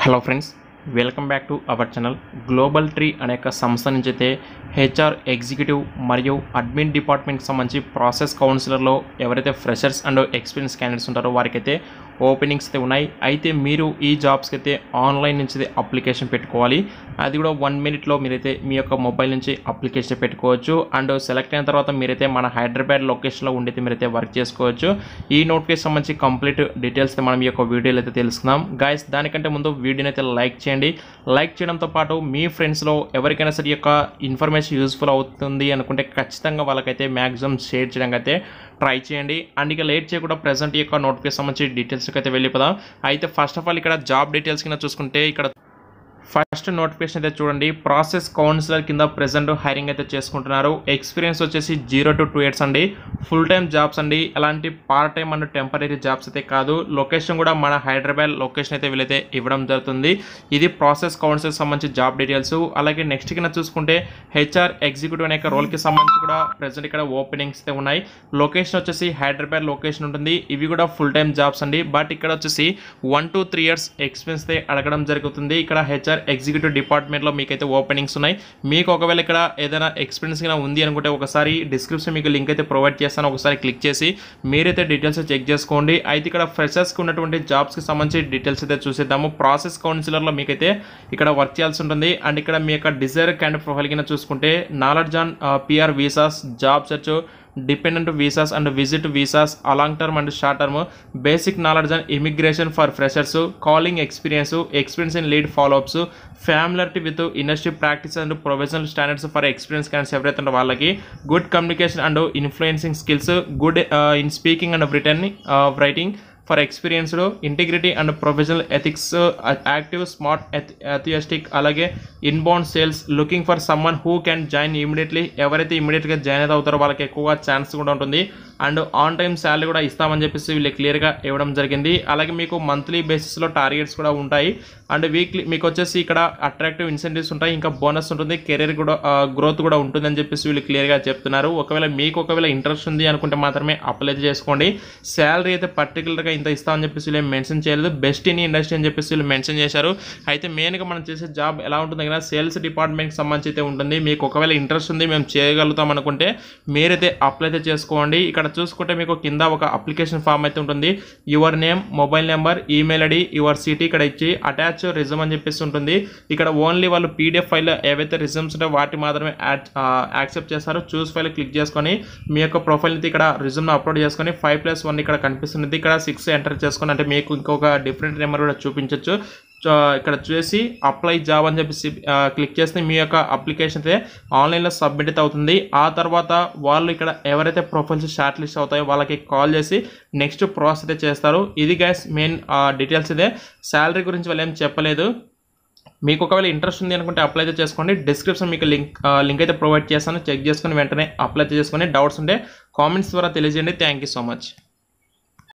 Hello friends, welcome back to our channel. Global tree అనే ఒక సంస్థ నుంచి అయితే హెచ్ఆర్ ఎగ్జిక్యూటివ్ మరియు అడ్మిన్ డిపార్ట్మెంట్కి సంబంధించి ప్రాసెస్ కౌన్సిలర్లో ఎవరైతే ఫ్రెషర్స్ అండ్ ఎక్స్పీరియన్స్ క్యాండిడేట్స్ ఉంటారో వారికైతే ఓపెనింగ్స్ అయితే ఉన్నాయి. అయితే మీరు ఈ జాబ్స్కి అయితే ఆన్లైన్ నుంచి అప్లికేషన్ పెట్టుకోవాలి. అది కూడా 1 minute మీరైతే మీ యొక్క మొబైల్ నుంచి అప్లికేషన్ పెట్టుకోవచ్చు. అండ్ సెలెక్ట్ అయిన తర్వాత మీరైతే మన హైదరాబాద్ లొకేషన్లో ఉండైతే మీరైతే వర్క్ చేసుకోవచ్చు. ఈ నోటిఫికేషన్ సంబంధించి కంప్లీట్ డీటెయిల్స్ మనం ఈ యొక్క వీడియోలో అయితే తెలుసుకుందాం. గైస్, దానికంటే ముందు వీడియోని అయితే లైక్ చేయండి. లైక్ చేయడంతో పాటు మీ ఫ్రెండ్స్లో ఎవరికైనా సరే ఈ యొక్క ఇన్ఫర్మేషన్ యూస్ఫుల్ అవుతుంది అనుకుంటే ఖచ్చితంగా వాళ్ళకైతే మ్యాక్సిమం షేర్ చేయడానికి అయితే ట్రై చేయండి. అండ్ ఇక లేట్ చేయకుండా ప్రెసెంట్ ఈ యొక్క నోటిఫికేషన్ సంబంధించి డీటెయిల్స్కి అయితే వెళ్ళిపోదాం. అయితే ఫస్ట్ ఆఫ్ ఆల్ ఇక్కడ జాబ్ డీటెయిల్స్ కింద చూసుకుంటే ఇక్కడ ఫస్ట్ నోటిఫికేషన్ అయితే చూడండి, ప్రాసెస్ కౌన్సిలర్ కింద ప్రెజెంట్ హైరింగ్ అయితే చేసుకుంటున్నారు. ఎక్స్పీరియన్స్ వచ్చేసి 0 to 2 years అండి. ఫుల్ టైం జాబ్స్ అండి, అలాంటి part time and temporary jobs అయితే కాదు. లొకేషన్ కూడా మన హైదరాబాద్ లొకేషన్ అయితే వీళ్ళైతే ఇవ్వడం జరుగుతుంది. ఇది ప్రాసెస్ కౌన్సిలర్ సంబంధించి జాబ్ డీటెయిల్స్. అలాగే నెక్స్ట్ కింద చూసుకుంటే హెచ్ఆర్ ఎగ్జిక్యూటివ్ అనే రోల్కి సంబంధించి కూడా ప్రెజెంట్ ఇక్కడ ఓపెనింగ్స్ అయితే ఉన్నాయి. లొకేషన్ వచ్చేసి హైదరాబాద్ లొకేషన్ ఉంటుంది. ఇవి కూడా ఫుల్ టైం జాబ్స్ అండి. బట్ ఇక్కడ వచ్చేసి 1 to 3 years ఎక్స్పీరియన్స్ అయితే అడగడం జరుగుతుంది. ఇక్కడ హెచ్ఆర్ ఎగ్జిక్యూటివ్ డిపార్ట్మెంట్లో మీకైతే ఓపెనింగ్స్ ఉన్నాయి. మీకు ఒకవేళ ఇక్కడ ఏదైనా ఎక్స్పీరియన్స్ గా ఉంది అనుకుంటే ఒకసారి డిస్క్రిప్షన్ మీకు లింక్ అయితే ప్రొవైడ్ చేస్తాను. ఒకసారి క్లిక్ చేసి మీరైతే డీటెయిల్స్ చెక్ చేసుకోండి. అయితే ఇక్కడ ఫ్రెషర్స్కి ఉన్నటువంటి జాబ్స్కి సంబంధించి డీటెయిల్స్ అయితే చూసేద్దాము. ప్రాసెస్ కౌన్సిలర్లో మీకైతే ఇక్కడ వర్క్ చేయాల్సి ఉంటుంది. అండ్ ఇక్కడ మీ యొక్క డిజైర్ క్యాండిడేట్ ప్రొఫైల్ కింద చూసుకుంటే knowledge on PR visas, job search, dependent visas and visit visas, along term and short term, basic knowledge and immigration for freshers, calling experience in lead follow ups, familiarity with industry practice and professional standards for experience candidates ఎవరైతే ఉంటారో వాళ్ళకి, good communication and influencing skills, good in speaking and writing for experienced, integrity and professional ethics, active smart enthusiastic, అలాగే inbound sales, looking for someone who can join immediately. ఎవరైతే ఇమీడియట్గా join అయితే అవుతారో వాళ్ళకి ఎక్కువగా ఛాన్స్ కూడా ఉంటుంది. అండ్ ఆన్ టైం శాలరీ కూడా ఇస్తామని చెప్పేసి వీళ్ళు క్లియర్గా ఇవ్వడం జరిగింది. అలాగే మీకు మంత్లీ బేసిస్లో టార్గెట్స్ కూడా ఉంటాయి. అండ్ వీక్లీ మీకు వచ్చేసి ఇక్కడ అట్రాక్టివ్ ఇన్సెంటివ్స్ ఉంటాయి, ఇంకా బోనస్ ఉంటుంది, కెరీర్ కూడా గ్రోత్ కూడా ఉంటుందని చెప్పేసి వీళ్ళు క్లియర్గా చెప్తున్నారు. ఒకవేళ ఇంట్రెస్ట్ ఉంది అనుకుంటే మాత్రమే అప్లై చేసుకోండి. శాలరీ అయితే పర్టికులర్గా ఇంత ఇస్తామని చెప్పేసి వీళ్ళు మెన్షన్ చేయలేదు. బెస్ట్ ఇన్ ఇండస్ట్రీ అని చెప్పేసి వీళ్ళు మెన్షన్ చేశారు. అయితే మెయిన్గా మనం చేసే జాబ్ ఎలా ఉంటుంది కదా, సేల్స్ డిపార్ట్మెంట్కి సంబంధించి అయితే ఉంటుంది. మీకు ఒకవేళ ఇంట్రెస్ట్ ఉంది, మేము చేయగలుగుతాం అనుకుంటే మీరైతే అప్లై అయితే చేసుకోండి. ఇక్కడ చూసుకుంటే మీకు కింద ఒక అప్లికేషన్ ఫామ్ అయితే ఉంటుంది. Your name, mobile number, email ID, your city ఇక్కడ ఇచ్చి అటాచ్ రిజ్యూమ్ అని చెప్పేసి ఉంటుంది. ఇక్కడ ఓన్లీ వాళ్ళు పీడిఎఫ్ ఫైల్ ఏవైతే రిజ్యూమ్స్ ఉంటాయో వాటి మాత్రమే యాక్సెప్ట్ చేస్తారు. చూస్ ఫైల్ క్లిక్ చేసుకొని మీ యొక్క ప్రొఫైల్ అయితే ఇక్కడ రిజ్యూమ్ అప్లోడ్ చేసుకొని 5+1 ఇక్కడ కనిపిస్తుంది. ఇక్కడ 6 ఎంటర్ చేసుకొని అంటే మీకు ఇంకొక డిఫరెంట్ నెంబర్ కూడా చూపించవచ్చు. ఇక్కడ చూసి అప్లై జాబ్ అని చెప్పేసి క్లిక్ చేస్తే మీ యొక్క అప్లికేషన్ అయితే ఆన్లైన్లో సబ్మిట్ అయితే అవుతుంది. ఆ తర్వాత వాళ్ళు ఇక్కడ ఎవరైతే ప్రొఫైల్స్ షార్ట్ లిస్ట్ అవుతాయో వాళ్ళకి కాల్ చేసి నెక్స్ట్ ప్రాసెస్ అయితే చేస్తారు. ఇది గైస్ మెయిన్ డీటెయిల్స్. ఇదే శాలరీ గురించి వాళ్ళు ఏం చెప్పలేదు. మీకు ఒకవేళ ఇంట్రెస్ట్ ఉంది అనుకుంటే అప్లై అయితే చేసుకోండి. డిస్క్రిప్షన్ మీకు లింక్ అయితే ప్రొవైడ్ చేస్తాను. చెక్ చేసుకుని వెంటనే అప్లై చేసుకొని డౌట్స్ ఉంటే కామెంట్స్ ద్వారా తెలియజేయండి. Thank you so much.